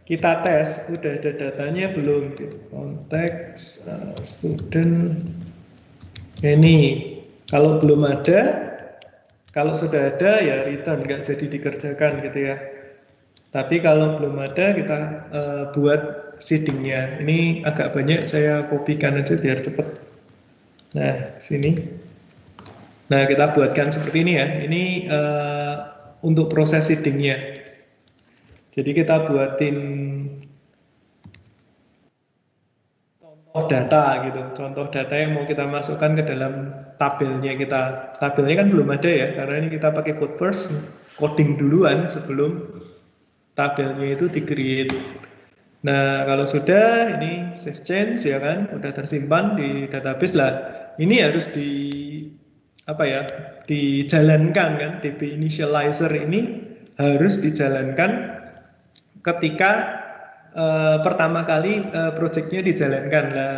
kita tes, udah ada datanya belum? Konteks student ini. Kalau belum ada, kalau sudah ada ya return, nggak jadi dikerjakan gitu ya. Tapi kalau belum ada, kita buat seedingnya. Ini agak banyak, saya kopikan aja biar cepet. Nah, sini. Nah, kita buatkan seperti ini ya. Ini untuk proses seedingnya. Jadi kita buatin contoh data gitu. Contoh data yang mau kita masukkan ke dalam tabelnya kita. Tabelnya kan belum ada ya, karena ini kita pakai code first, coding duluan sebelum tabelnya itu di-create. Nah, kalau sudah ini save change ya kan, udah tersimpan di database lah. Ini harus apa ya, dijalankan kan, db initializer ini harus dijalankan ketika pertama kali projectnya dijalankan. Nah,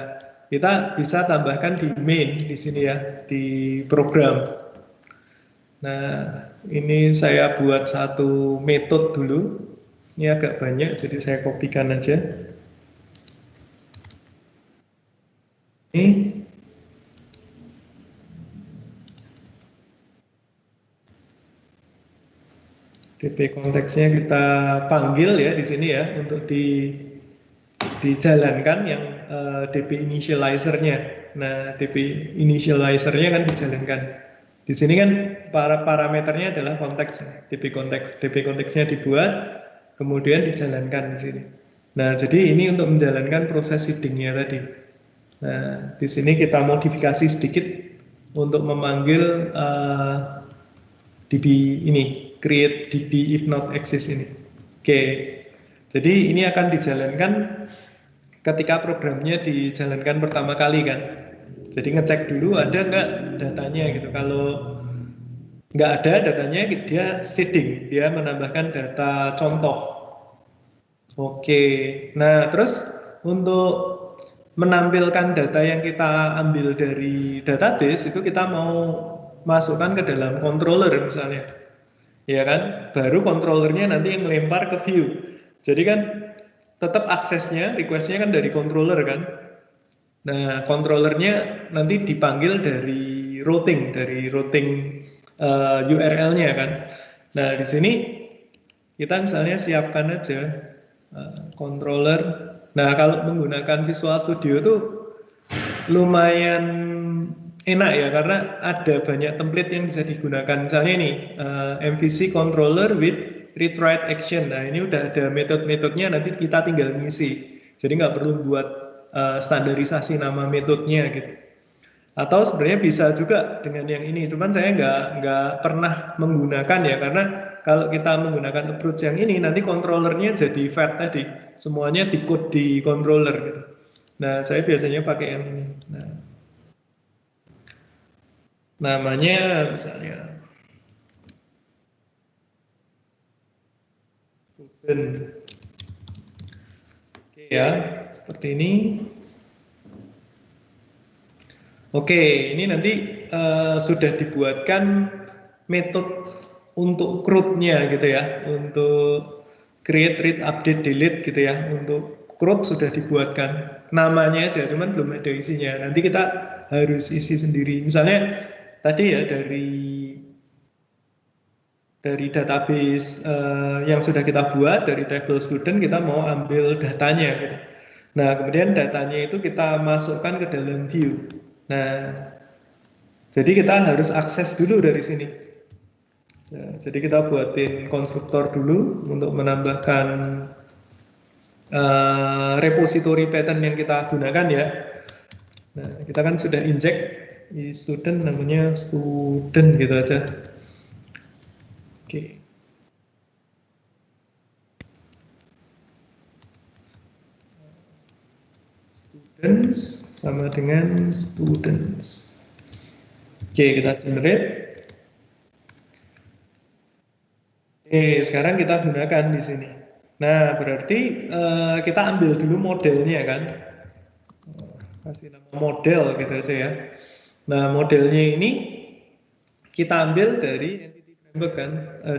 kita bisa tambahkan di main di sini ya, di program. Nah, ini saya buat satu metode dulu. Ini agak banyak, jadi saya kopikan aja. Ini db konteksnya kita panggil ya di sini ya untuk dijalankan yang db initializer-nya. Nah, db initializer-nya kan dijalankan. Di sini kan para parameternya adalah konteks, db konteks. db konteksnya dibuat, kemudian dijalankan di sini. Nah, jadi ini untuk menjalankan proses seedingnya tadi. Nah, di sini kita modifikasi sedikit untuk memanggil db ini, create db if not exist ini. Oke, jadi ini akan dijalankan ketika programnya dijalankan pertama kali kan. Jadi ngecek dulu ada nggak datanya gitu. Kalau nggak ada datanya, dia seeding, dia menambahkan data contoh. Oke, nah terus untuk menampilkan data yang kita ambil dari database itu kita mau masukkan ke dalam controller misalnya, ya kan? Baru controllernya nanti yang melempar ke view. Jadi kan tetap aksesnya, requestnya kan dari controller kan. Nah, controllernya nanti dipanggil dari routing URL-nya kan. Nah, di sini kita misalnya siapkan aja controller. Nah, kalau menggunakan Visual Studio tuh lumayan enak ya karena ada banyak template yang bisa digunakan. Misalnya ini MVC controller with read write action. Nah, ini udah ada metode-metodenya, nanti kita tinggal ngisi. Jadi nggak perlu buat standarisasi nama metodenya gitu. Atau sebenarnya bisa juga dengan yang ini, cuman saya nggak pernah menggunakan ya karena kalau kita menggunakan approach yang ini nanti controllernya jadi fat tadi, semuanya di code di controller gitu. Nah, saya biasanya pakai yang ini. Nah, namanya misalnya student. Ya, seperti ini. Oke, ini nanti sudah dibuatkan metode untuk CRUD-nya gitu ya, untuk create, read, update, delete gitu ya. Untuk CRUD sudah dibuatkan namanya aja, cuman belum ada isinya. Nanti kita harus isi sendiri. Misalnya tadi ya dari database yang sudah kita buat dari table student kita mau ambil datanya gitu. Nah, kemudian datanya itu kita masukkan ke dalam view. Nah, jadi kita harus akses dulu dari sini. Nah, jadi kita buatin konstruktor dulu untuk menambahkan repository pattern yang kita gunakan ya. Nah, kita kan sudah inject di student, namanya student gitu aja. Oke. Students sama dengan students. Oke, kita generate. Oke, sekarang kita gunakan di sini. Nah, berarti kita ambil dulu modelnya kan. Kasih nama model gitu aja ya. Nah, modelnya ini kita ambil dari entity framework kan,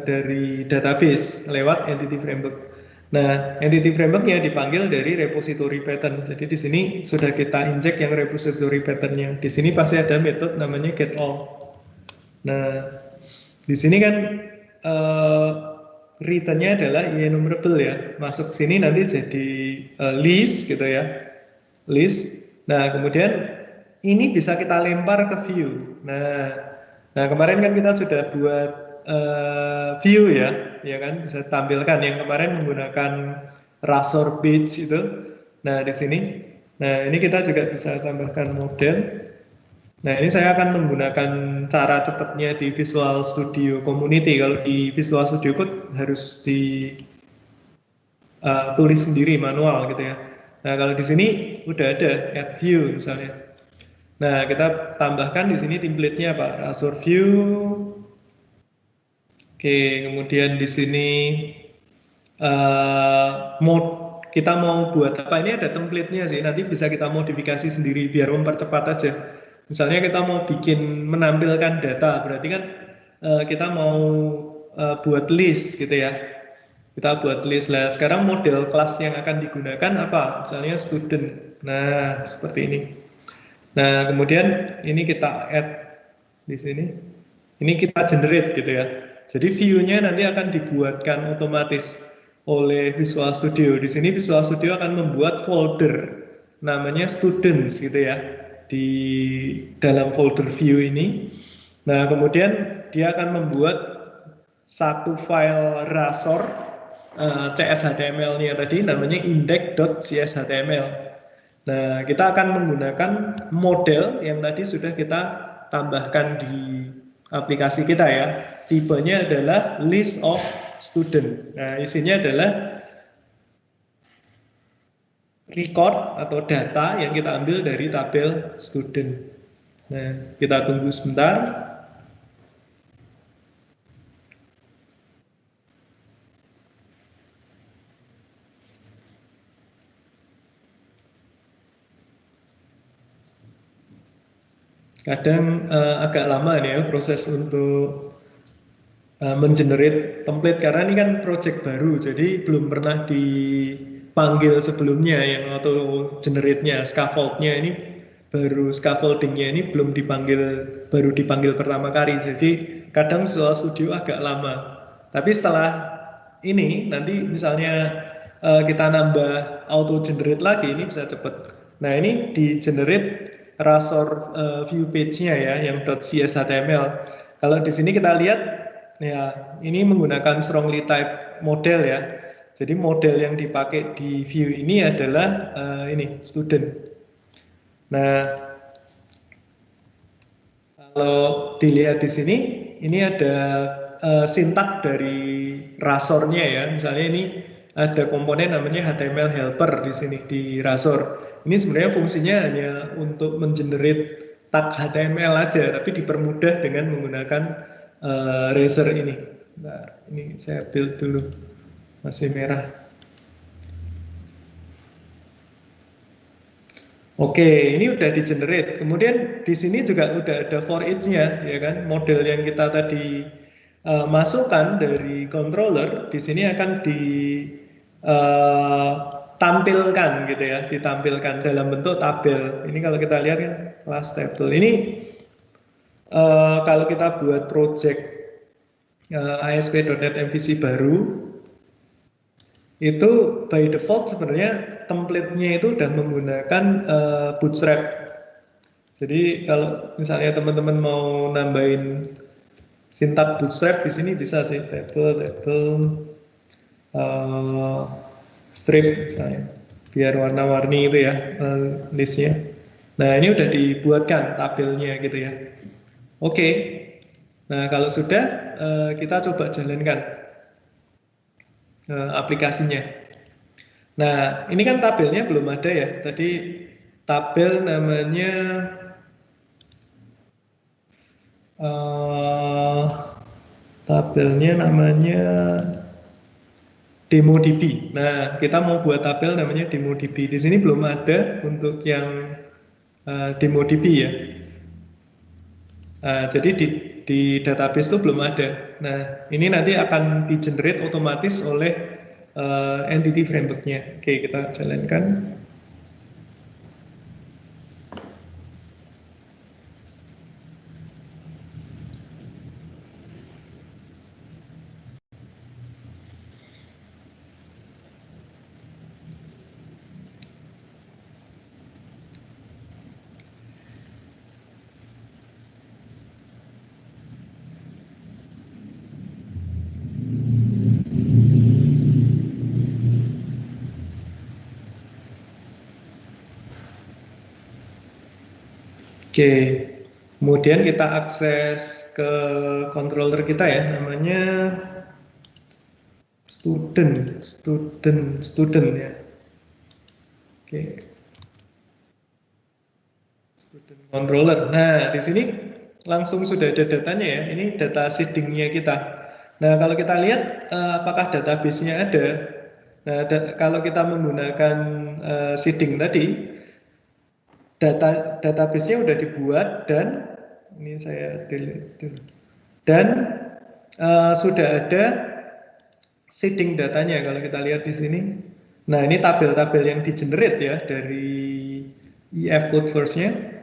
dari database lewat entity framework. Nah, entity frameworknya dipanggil dari repository pattern. Jadi di sini sudah kita inject yang repository patternnya. Di sini pasti ada metode namanya getAll. Nah, di sini kan returnnya adalah enumerable ya. Masuk sini nanti jadi list gitu ya, list. Nah, kemudian ini bisa kita lempar ke view. Nah kemarin kan kita sudah buat view ya kan bisa tampilkan yang kemarin menggunakan Razor page itu. Nah di sini, nah ini kita juga bisa tambahkan model. Nah ini saya akan menggunakan cara cepatnya di Visual Studio Community. Kalau di Visual Studio Code harus tulis sendiri manual gitu ya. Nah kalau di sini udah ada add view misalnya. Nah kita tambahkan di sini template-nya Pak, Razor view. Oke, kemudian di sini kita mau buat apa? Ini ada template-nya sih. Nanti bisa kita modifikasi sendiri biar mempercepat aja. Misalnya kita mau bikin menampilkan data, berarti kan kita mau buat list gitu ya. Kita buat list lah. Sekarang model kelas yang akan digunakan apa? Misalnya student. Nah, seperti ini. Nah, kemudian ini kita add di sini. Ini kita generate gitu ya. Jadi view-nya nanti akan dibuatkan otomatis oleh Visual Studio. Di sini Visual Studio akan membuat folder namanya students gitu ya di dalam folder view ini. Nah, kemudian dia akan membuat satu file Razor CSHTML-nya tadi namanya index.cshtml. Nah, kita akan menggunakan model yang tadi sudah kita tambahkan di aplikasi kita ya. Tipenya adalah list of student. Nah, isinya adalah record atau data yang kita ambil dari tabel student. Nah, kita tunggu sebentar. Kadang agak lama nih ya proses untuk mengenerate template karena ini kan project baru, jadi belum pernah dipanggil sebelumnya yang auto generate-nya, scaffold-nya ini baru scaffolding-nya ini belum dipanggil, baru dipanggil pertama kali. Jadi kadang Visual Studio agak lama. Tapi setelah ini nanti misalnya kita nambah auto generate lagi, ini bisa cepat. Nah ini di generate Razor view page-nya ya yang .cshtml. Kalau di sini kita lihat ya ini menggunakan strongly type model ya. Jadi model yang dipakai di view ini adalah ini student. Nah kalau dilihat di sini ini ada sintak dari Razornya ya. Misalnya ini ada komponen namanya HTML helper di sini di Razor. Ini sebenarnya fungsinya hanya untuk mengenerate tag HTML aja, tapi dipermudah dengan menggunakan Razor ini. Nah, ini saya build dulu, masih merah. Oke, ini udah di generate. Kemudian di sini juga udah ada for each-nya, ya kan? Model yang kita tadi masukkan dari controller di sini akan ditampilkan gitu ya, ditampilkan dalam bentuk tabel. Ini kalau kita lihat kan class table. Ini kalau kita buat project ASP.NET MVC baru, itu by default sebenarnya template-nya itu udah menggunakan Bootstrap. Jadi kalau misalnya teman-teman mau nambahin sintak Bootstrap di sini bisa sih table uh, strip misalnya, biar warna-warni itu ya listnya. Nah ini udah dibuatkan tabelnya gitu ya. Oke, nah kalau sudah kita coba jalankan aplikasinya. Nah ini kan tabelnya belum ada ya. Tadi tabel namanya tabelnya namanya DemoDB. Nah, kita mau buat tabel namanya DemoDB. Di sini belum ada untuk yang DemoDB ya. Jadi di database itu belum ada. Nah, ini nanti akan di-generate otomatis oleh entity framework-nya. Oke, kita jalankan. Oke, kemudian kita akses ke controller kita ya, namanya student ya. Oke, student controller. Nah, di sini langsung sudah ada datanya ya. Ini data seedingnya kita. Nah, kalau kita lihat apakah database-nya ada. Nah, kalau kita menggunakan seeding tadi, database-nya udah dibuat dan ini saya delete dulu. Dan sudah ada seeding datanya kalau kita lihat di sini. Nah, ini tabel-tabel yang di-generate ya dari EF Codeverse-nya.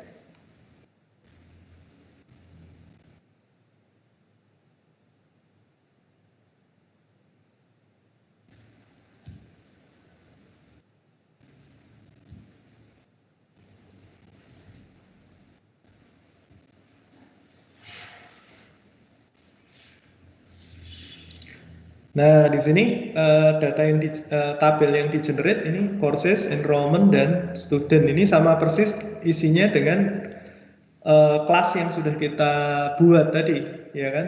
Nah, di sini data yang tabel yang di-generate ini courses, enrollment, dan student. Ini sama persis isinya dengan kelas yang sudah kita buat tadi, ya kan?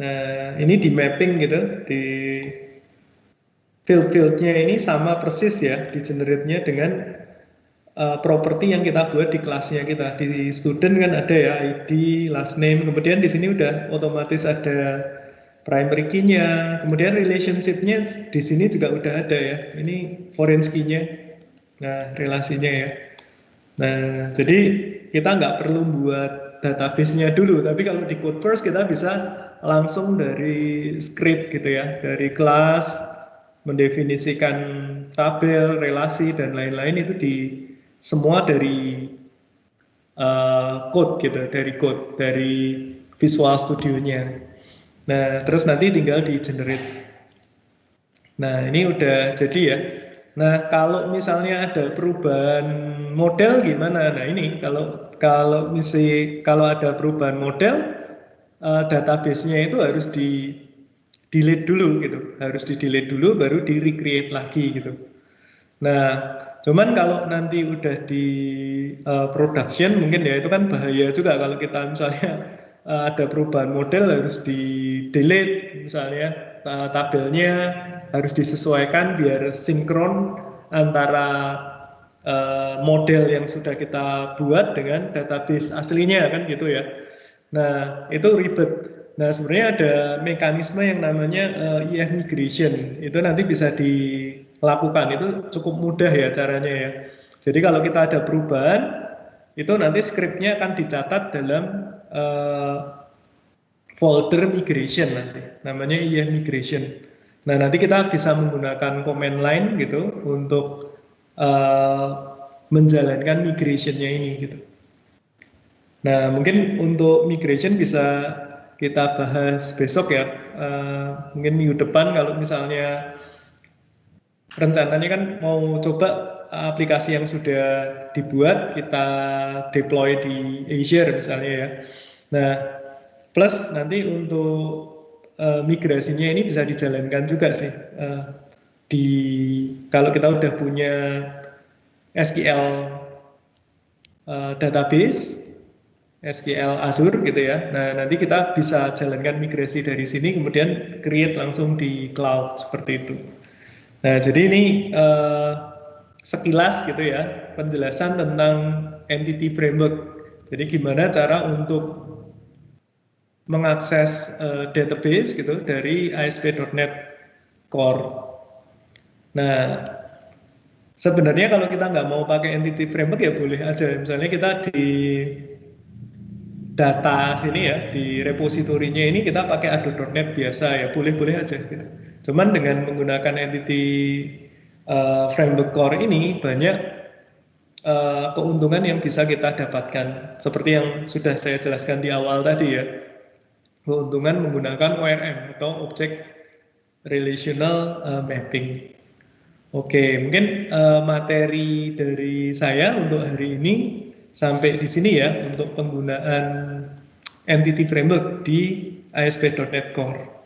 Nah, ini di mapping gitu, di field-fieldnya ini sama persis ya, di-generate-nya dengan properti yang kita buat di kelasnya kita. Di student kan ada ya ID, last name, kemudian di sini udah otomatis ada primary key-nya, kemudian relationship-nya di sini juga udah ada ya. Ini foreign key-nya, nah relasinya ya. Nah, jadi kita nggak perlu buat database-nya dulu, tapi kalau di Codeverse kita bisa langsung dari script gitu ya, dari kelas, mendefinisikan tabel, relasi, dan lain-lain itu semua dari code gitu, dari Visual Studio-nya. Nah, terus nanti tinggal di generate. Nah, ini udah jadi ya. Nah, kalau misalnya ada perubahan model gimana? Nah, ini kalau ada perubahan model, database-nya itu harus di delete dulu gitu. Harus di delete dulu baru di recreate lagi gitu. Nah, cuman kalau nanti udah di production mungkin ya itu kan bahaya juga kalau kita misalnya ada perubahan model harus di delete misalnya tabelnya harus disesuaikan biar sinkron antara model yang sudah kita buat dengan database aslinya kan gitu ya. Nah, itu ribet. Nah, sebenarnya ada mekanisme yang namanya EF migration. Itu nanti bisa dilakukan. Itu cukup mudah ya caranya ya. Jadi kalau kita ada perubahan, itu nanti scriptnya akan dicatat dalam folder migration nanti, namanya IF migration. Nah nanti kita bisa menggunakan command line gitu untuk menjalankan migrationnya ini gitu. Nah mungkin untuk migration bisa kita bahas besok ya, mungkin minggu depan kalau misalnya rencananya kan mau coba aplikasi yang sudah dibuat kita deploy di Azure misalnya ya. Nah, plus nanti untuk migrasinya ini bisa dijalankan juga sih di kalau kita udah punya SQL database, SQL Azure gitu ya. Nah, nanti kita bisa jalankan migrasi dari sini kemudian create langsung di cloud seperti itu. Nah, jadi ini sekilas gitu ya penjelasan tentang entity framework. Jadi gimana cara untuk mengakses database gitu dari ASP.NET Core. Nah, sebenarnya kalau kita nggak mau pakai entity framework ya boleh aja. Misalnya kita di data sini ya, di repositorinya ini kita pakai Ado.NET biasa ya, boleh-boleh aja gitu. Cuman dengan menggunakan entity framework core ini banyak keuntungan yang bisa kita dapatkan. Seperti yang sudah saya jelaskan di awal tadi ya, keuntungan menggunakan ORM atau Object Relational Mapping. Oke, mungkin materi dari saya untuk hari ini sampai di sini ya untuk penggunaan Entity Framework di ASP.NET Core.